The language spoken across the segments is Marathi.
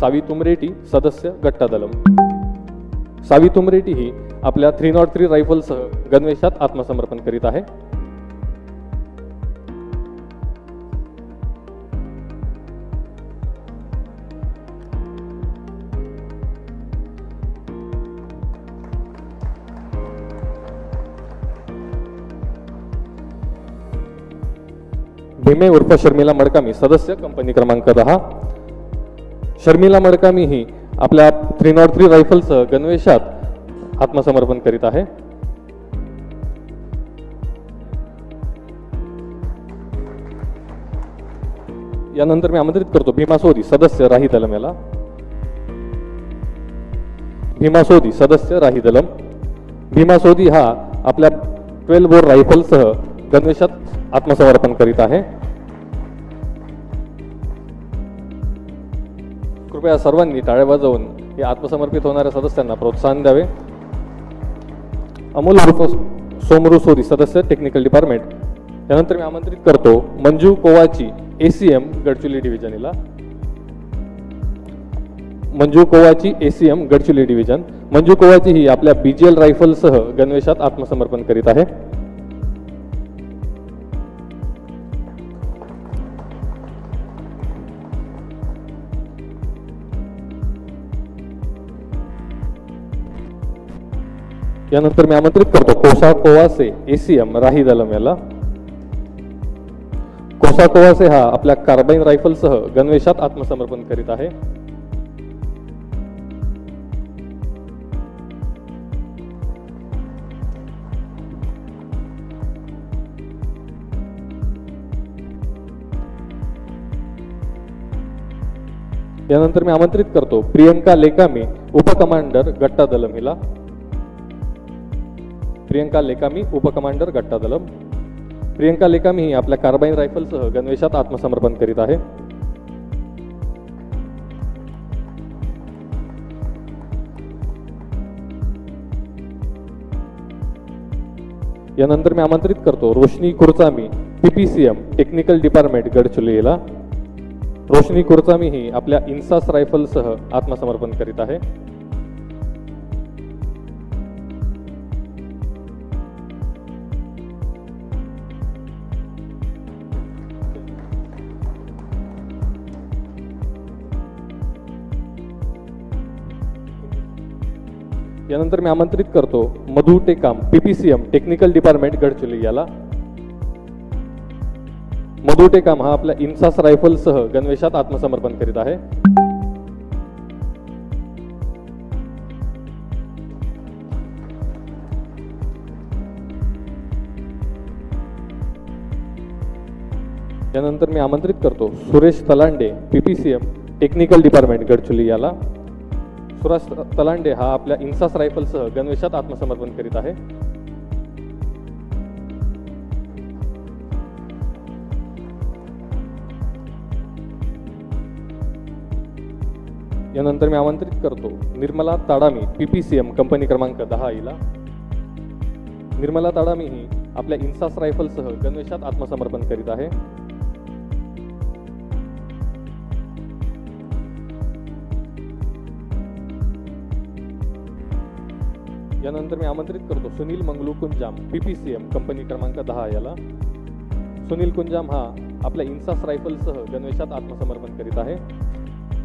सावी तुमरेटी, सदस्य गट्टा दलम. सावी तुमरेटी ही आपल्या 303 रायफलसह गणवेशात आत्मसमर्पण करीत आहे. भीमे उर्फ शर्मिला मडकामी, सदस्य कंपनी क्रमांक 10. शर्मिला मडकामी ही आपल्या 303 रायफलसह गणवेशात आत्मसमर्पण करीत आहे. यानंतर मी आमंत्रित करतो भीमा सोदी, सदस्य राही दलम याला. भीमा सोदी, सदस्य राही दलम. भीमा सोदी हा आपल्या 12 बोर रायफलसह गणवेशात आत्मसमर्पण करीत आहे. कृपया सर्वांनी टाळ्या वाजवून या आत्मसमर्पित होणाऱ्या सदस्यांना प्रोत्साहन द्यावे. अमोल उर्फ सोमरू सोदी, सदस्य टेक्निकल डिपार्टमेंट. यानंतर मी आमंत्रित करतो मंजू कोवाची, ACM गडचिरोली डिव्हिजनला. Manju Kowachi, ACM Gadchiroli division. मंजू कोवाची ही आपल्या BGL रायफलसह गणवेशात आत्मसमर्पण करीत आहे. यानंतर मी आमंत्रित करतो कोसा कोवासे, ACM राही दलम याला. कोसा कोवासे हा आपल्या कार्बाइन रायफलसह गणवेशात आत्मसमर्पण करीत आहे. यानंतर मी आमंत्रित करतो प्रियंका लेकामी, उपकमांडर गट्टा दलम हिला. प्रियंका लेकामी, उपकमांडर गट्टा दलम. प्रियंका लेकामी ही आपल्या कार्बाइन रायफलसह गणवेशात आत्मसमर्पण करीत आहे. यानंतर मी आमंत्रित करतो रोशनी कुरचामी, PPCM टेक्निकल डिपार्टमेंट गडचिरोलीला. रोशनी कुरचामी ही आपल्या इन्सास रायफलसह आत्मसमर्पण करीत आहे. यानंतर मी आमंत्रित करतो Madhu Tekam, PPCM technical department Gadchiroli याला. मधु टेकाम हा आपल्या इन्सास रायफलसह गणवेशात आत्मसमर्पण करीत आहे. यानंतर मी आमंत्रित करतो Suresh Talande, PPCM technical department Gadchiroli याला. सुरेश तलांडे हा आपल्या इन्सास रायफलसह गणवेशात आत्मसमर्पण करीत आहे. यानंतर मी आमंत्रित करतो निर्मला ताडामी, PPCM कंपनी क्रमांक 10 हिला. निर्मला ताडामी ही आपल्या इन्सास रायफलसह गणवेशात आत्मसमर्पण करीत आहे. यानंतर मी आमंत्रित करतो सुनील मंगलू कुंजाम, PPCM कंपनी क्रमांक 10 याला. सुनील कुंजाम हा आपल्या इन्सास रायफलसह गणवेशात आत्मसमर्पण करीत आहे.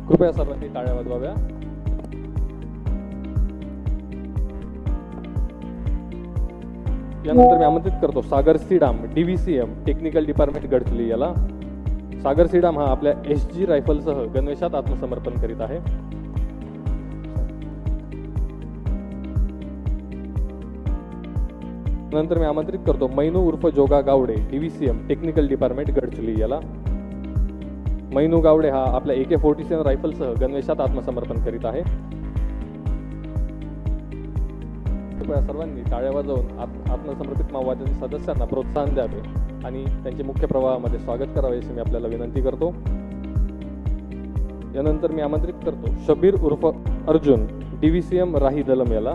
कृपया सर्वांनी टाळ्या वाजवाव्या. यानंतर मी आमंत्रित करतो सागर Sidam, DVCM technical department Gadchiroli याला. सागर सीडाम हा आपल्या SG रायफलसह गणवेशात आत्मसमर्पण करीत आहे. नंतर मी आमंत्रित करतो मैनू उर्फ Joga Gawade, DVCM technical department Gadchiroli याला. मैनू गावडे हा आपल्या AK-47 रायफलसह गणवेशात आत्मसमर्पण करीत आहे. कृपया सर्वांनी टाळ्या वाजवून आत्मसमर्पित माओवादी सदस्यांना प्रोत्साहन द्यावे आणि त्यांचे मुख्य प्रवाहामध्ये स्वागत करावे अशी मी आपल्याला विनंती करतो. यानंतर मी आमंत्रित करतो शबीर उर्फ अर्जुन, DVCM राही दलम याला.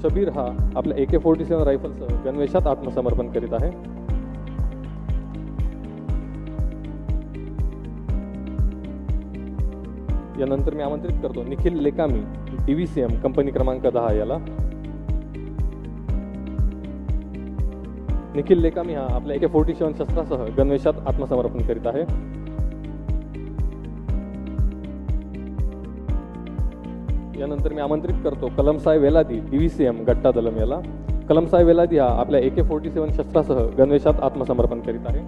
शबीर हा आपल्या AK-47 रायफलसह गणवेशात आत्मसमर्पण करीत आहे. यानंतर मी आमंत्रित करतो निखिल लेकामी DVCM कंपनी क्रमांक 10 याला. निखिल लेकामी हा आपल्या AK-47 शस्त्रासह गणवेशात आत्मसमर्पण करीत आहे. यानंतर मी आमंत्रित करतो कलमसाय वेलादी DVCM गट्टा दलम याला. कलमसाय वेलादी हा आपल्या AK-47 शस्त्रासह गणवेशात आत्मसमर्पण करीत आहे.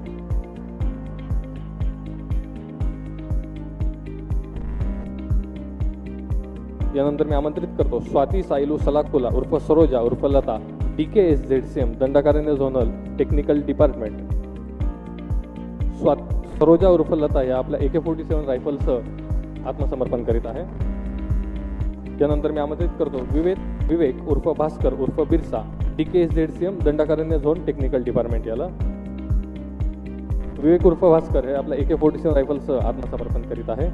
यानंतर मी आमंत्रित करतो स्वाती सायलू सलाकुला उर्फ सरोजा उर्फ Lata DKSZCM Dandakaranya zonal technical department. Saroja उर्फ लता या आपल्या AK-47 रायफलसह आत्मसमर्पण करीत आहे. यानंतर मी आमंत्रित करतो विवेक उर्फ भास्कर उर्फ Birsa DKSZCM Dandakaranya zone technical department याला. विवेक उर्फ भास्कर हे आपल्या AK-47 रायफलसह आत्मसमर्पण करीत आहे.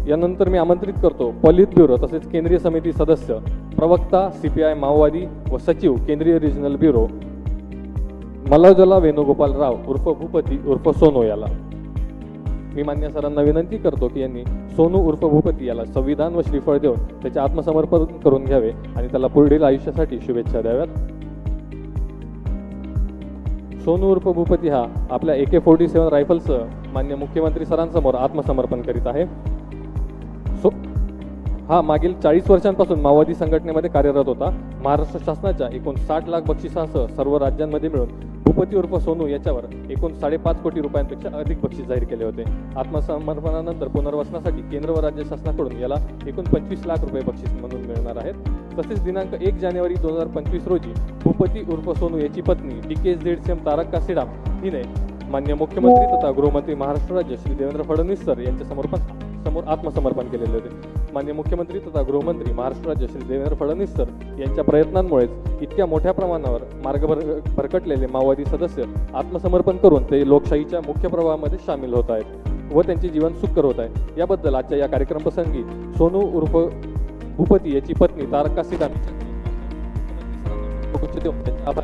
यानंतर मी आमंत्रित करतो पॉलिट ब्युरो तसेच केंद्रीय समिती सदस्य प्रवक्ता CPI माओवादी व सचिव केंद्रीय रिजनल ब्युरो मल्लाजला वेणुगोपाल राव उर्फ भूपती उर्फ सोनू याला. मी मान्य सरांना विनंती करतो की यांनी सोनू उर्फ भूपती याला संविधान व श्रीफळ देऊन त्याचे आत्मसमर्पण करून घ्यावे आणि त्याला पुढील आयुष्यासाठी शुभेच्छा द्याव्यात. सोनू उर्फ भूपती हा आपल्या AK-47 रायफलसह मान्य मुख्यमंत्री सरांसमोर आत्मसमर्पण करीत आहे. हा मागील 40 वर्षांपासून माओवादी संघटनेमध्ये कार्यरत होता. महाराष्ट्र शासनाच्या एकूण 60 लाख बक्षिसासह सर्व राज्यांमध्ये मिळून भूपती उर्फ सोनू याच्यावर एकूण 5.5 कोटी रुपयांपेक्षा अधिक बक्षीस जाहीर केले होते. आत्मसमर्पणानंतर पुनर्वसनासाठी केंद्र व राज्य शासनाकडून याला एकूण 25 लाख रुपये बक्षीस म्हणून मिळणार आहेत. तसेच दिनांक 1 जानेवारी 2025 रोजी भूपती उर्फ सोनू याची पत्नी DKSZCM तारक काशीराम हिने मान्य मुख्यमंत्री तथा गृहमंत्री महाराष्ट्र राज्य श्री देवेंद्र फडणवीस सर यांच्या समोर आत्मसमर्पण केलेले होते. मान्य मुख्यमंत्री तथा गृहमंत्री महाराष्ट्र राज्य श्री देवेंद्र फडणवीस सर यांच्या प्रयत्नांमुळेच इतक्या मोठ्या प्रमाणावर मार्ग भरकटलेले माओवादी सदस्य आत्मसमर्पण करून ते लोकशाहीच्या मुख्य प्रवाहामध्ये सामील होत आहेत व त्यांचे जीवन सुखकर होत आहे. याबद्दल आजच्या या कार्यक्रम प्रसंगी सोनू उर्फ भूपती याची पत्नी तारक काशीराम आभार